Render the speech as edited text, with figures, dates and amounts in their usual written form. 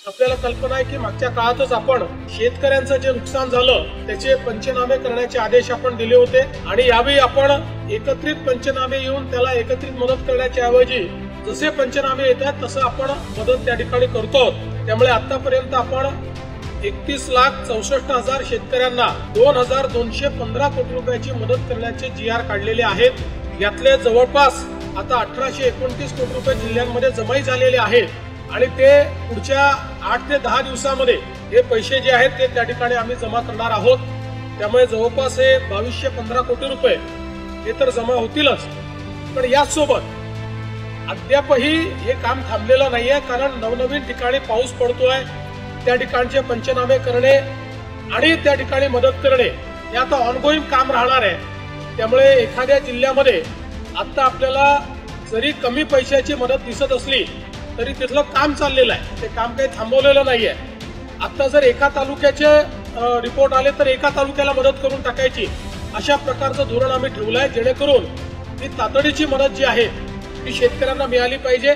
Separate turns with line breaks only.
आपल्याला कल्पना आहे की मागच्या काळातच आपण शेतकऱ्यांचं जे नुकसान झालं त्याचे पंचनामे करण्याचे आदेश आपण दिले होते आणि यावेळी आपण एकत्रित पंचनामे येऊन त्याला एकत्रित मदत करण्याच्या ऐवजी जसे पंचनामे येतात तसं आपण मदत त्या ठिकाणी करतो। त्यामुळे आतापर्यंत आपण 31,64,000 शेतकऱ्यांना 2,215 कोटी रुपयाची मदत करण्याचे GR काढलेले आहेत। यातले जवळपास आता 1,829 कोटी रुपये जिल्ह्यांमध्ये जमाई झालेले आहेत आणि ते पुढच्या 8 ते 10 दिवसामध्ये हे पैसे जे आहेत ते त्या ठिकाणी आम्ही जमा करणार आहोत। त्यामुळे जवळपास हे 2,215 कोटी रुपये हे तर जमा होतीलच, पण यासोबत अद्यापही हे काम थांबलेलं नाहीये, कारण नवनवीन ठिकाणी पाऊस पडतोय, त्या ठिकाणचे पंचनामे करणे आणि त्या ठिकाणी मदत करणे हे आता ऑनगोईंग काम राहणार आहे। त्यामुळे एखाद्या जिल्ह्यामध्ये आता आपल्याला जरी कमी पैशाची मदत दिसत असली तरी तिथलं काम चाललेलं आहे, ते काम काही थांबवलेलं नाहीये। आता जर एका तालुक्याचे रिपोर्ट आले तर एका तालुक्याला मदत करून टाकायची, अशा प्रकारचं धोरण आम्ही ठेवलंय, जेणेकरून ही तातडीची मदत जी आहे ती शेतकऱ्यांना मिळाली पाहिजे।